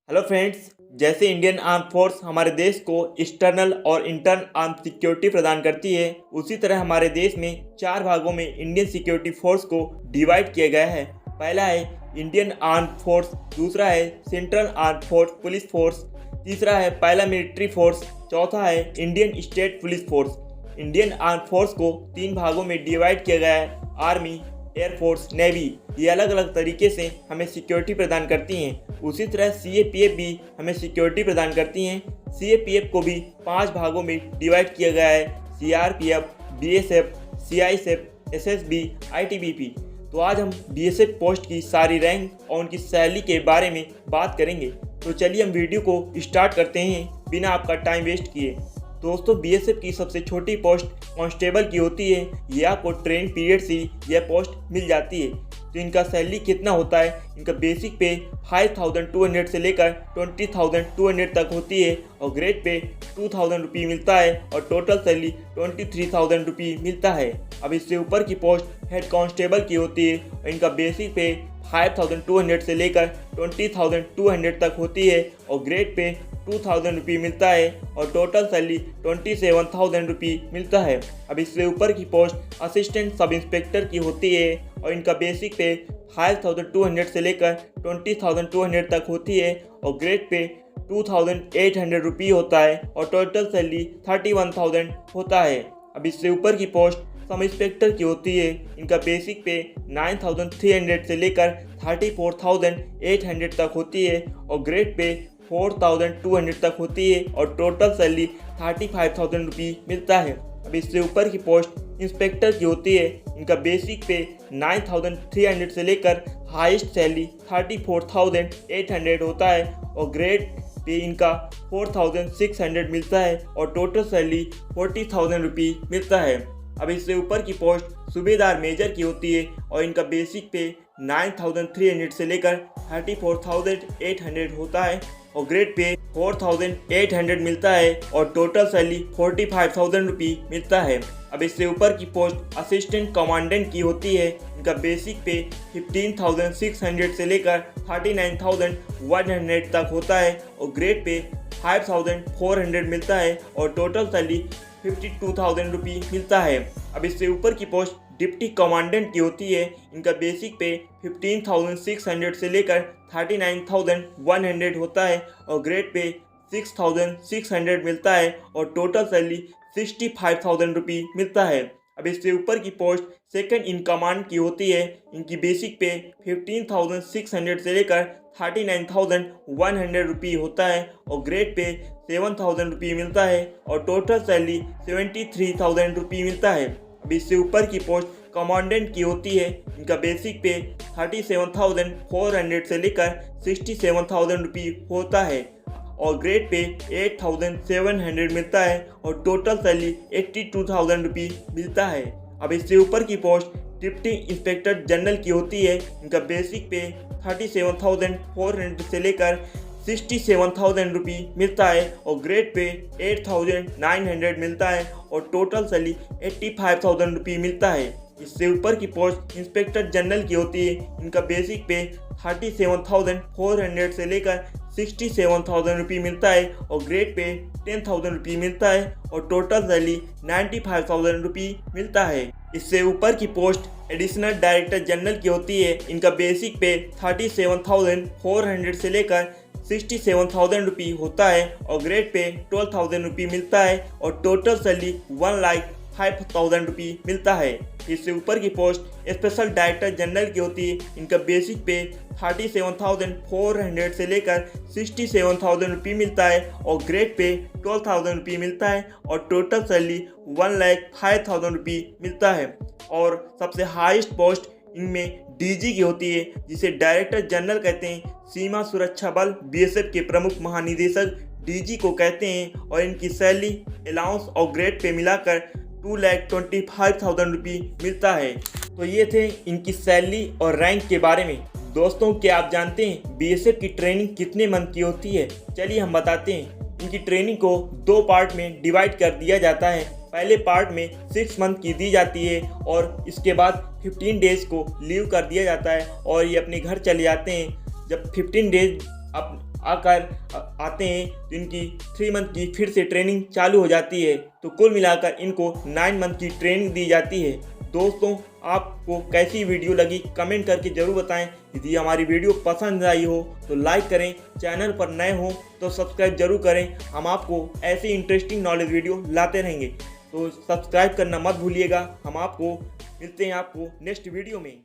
Hello friends. जैसे Indian arm force हमारे देश को एक्सटर्नल और इंटरनल आर्म सिक्योरिटी प्रदान करती है, उसी तरह हमारे देश में चार भागों में इंडियन सिक्योरिटी फोर्स को डिवाइड किया गया है। पहला है इंडियन आर्म फोर्स, दूसरा है central arm force police force, तीसरा है पहला मिलिट्री फोर्स, चौथा है Indian state police force. Indian arm force को तीन भागों में डिवाइड किया गया है। आर्मी, एयरफोर्स, नेवी ये अलग अलग तरीके से हमें सिक्योरिटी प्रदान करती हैं। उसी तरह सीएपीएफ भी हमें सिक्योरिटी प्रदान करती हैं। सीएपीएफ को भी पांच भागों में डिवाइड किया गया है: CRPF, BSF, CISF, SSB, ITBP. तो आज हम बीएसएफ पोस्ट की सारी रैंक और उनकी सैलरी के बारे में बात करेंगे। तो चलिए हम वीडियो को स्टार्ट करते हैं बिना आपका टाइम वेस्ट किए। दोस्तों, बीएसएफ की सबसे छोटी पोस्ट कांस्टेबल की होती है। यह आपको ट्रेन पीरियड से यह पोस्ट मिल जाती है। तो इनका सैलरी कितना होता है? इनका बेसिक पे 5200 से लेकर 20,200 तक होती है और ग्रेड पे 2000 रुपये मिलता है और टोटल सैलरी 23,000 रुपये मिलता है। अब इससे ऊपर की पोस्ट हेड कांस्टेबल की होती है और इनका बेसिक पे 5200 से लेकर 20,200 तक होती है और ग्रेड पे 2000 रुपये मिलता है और टोटल सैलरी 27,000 रुपये मिलता है। अब इससे ऊपर की पोस्ट असिस्टेंट सब इंस्पेक्टर की होती है और इनका बेसिक पे 5200 से लेकर 20,200 तक होती है और ग्रेड पे 2,800 रुपये होता है और टोटल सैलरी 31,000 होता है। अब इससे ऊपर की पोस्ट सब इंस्पेक्टर की होती है। इनका बेसिक पे 9,300 से लेकर 34,800 तक होती है और ग्रेड पे 4,200 तक होती है और टोटल सैलरी 35,000 रुपये मिलता है। अब इससे ऊपर की पोस्ट इंस्पेक्टर की होती है। इनका बेसिक पे 9,300 से लेकर हाईएस्ट सैलरी 34,800 होता है और ग्रेड पे इनका 4,600 मिलता है और टोटल सैलरी 40,000 रुपये मिलता है। अब इससे ऊपर की पोस्ट सूबेदार मेजर की होती है और इनका बेसिक पे 9,300 से लेकर 34,800 होता है और ग्रेड पे 4,800 मिलता है और टोटल सैलरी 45,000 रुपये मिलता है। अब इससे ऊपर की पोस्ट असिस्टेंट कमांडेंट की होती है। इनका बेसिक पे 15,600 से लेकर 39,100 तक होता है और ग्रेड पे 5,400 मिलता है और टोटल सैलरी 52,000 रुपये मिलता है। अब इससे ऊपर की पोस्ट डिप्टी कमांडेंट की होती है। इनका बेसिक पे 15,600 से लेकर 39,100 होता है और ग्रेड पे 6,600 मिलता है और टोटल सैलरी 65,000 रुपये मिलता है। अब इससे ऊपर की पोस्ट सेकंड इन कमांड की होती है। इनकी बेसिक पे 15,600 से लेकर 39,100 रुपये होता है और ग्रेड पे 7,000 रुपये मिलता है और टोटल सैलरी 73,000 रुपये मिलता है। अब इससे ऊपर की पोस्ट कमांडेंट की होती है। इनका बेसिक पे 37,400 से लेकर 67,000 रुपये होता है और ग्रेड पे 8,700 मिलता है और टोटल सैलरी 82,000 रुपये मिलता है। अब इससे ऊपर की पोस्ट डिप्टी इंस्पेक्टर जनरल की होती है। इनका बेसिक पे 37,400 से लेकर 67,000 रुपये मिलता है और ग्रेड पे 8,900 मिलता है और टोटल सैलरी 85,000 रुपये मिलता है। इससे ऊपर की पोस्ट इंस्पेक्टर जनरल की होती है। इनका बेसिक पे 37,400 से लेकर 67,000 रुपये मिलता है और ग्रेड पे 10,000 रुपये मिलता है और टोटल सैलरी 95,000 रुपये मिलता है। इससे ऊपर की पोस्ट एडिशनल डायरेक्टर जनरल की होती है। इनका बेसिक पे 37,400 से लेकर 67,000 रुपये होता है और ग्रेड पे 12,000 रुपये मिलता है और टोटल सैलरी 1,05,000 रुपये मिलता है। इससे ऊपर की पोस्ट स्पेशल डायरेक्टर जनरल की होती है। इनका बेसिक पे 37,400 से लेकर 67,000 रुपये मिलता है और ग्रेड पे 12,000 रुपये मिलता है और टोटल सैलरी 1,05,000 रुपये मिलता है। और सबसे हाईएस्ट पोस्ट इनमें डीजी की होती है, जिसे डायरेक्टर जनरल कहते हैं। सीमा सुरक्षा बल बीएसएफ के प्रमुख महानिदेशक डीजी को कहते हैं और इनकी सैलरी, अलाउंस और ग्रेड पे मिलाकर 2,25,000 रुपये मिलता है। तो ये थे इनकी सैलरी और रैंक के बारे में। दोस्तों, क्या आप जानते हैं बीएसएफ की ट्रेनिंग कितने मंथ की होती है? चलिए हम बताते हैं। इनकी ट्रेनिंग को दो पार्ट में डिवाइड कर दिया जाता है। पहले पार्ट में 6 मंथ की दी जाती है और इसके बाद 15 डेज को लीव कर दिया जाता है और ये अपने घर चले जाते हैं। जब 15 डेज आते हैं तो इनकी 3 मंथ की फिर से ट्रेनिंग चालू हो जाती है। तो कुल मिलाकर इनको 9 मंथ की ट्रेनिंग दी जाती है। दोस्तों, आपको कैसी वीडियो लगी कमेंट करके ज़रूर बताएं। यदि हमारी वीडियो पसंद आई हो तो लाइक करें, चैनल पर नए हो तो सब्सक्राइब जरूर करें। हम आपको ऐसी इंटरेस्टिंग नॉलेज वीडियो लाते रहेंगे, तो सब्सक्राइब करना मत भूलिएगा। हम आपको मिलते हैं आपको नेक्स्ट वीडियो में।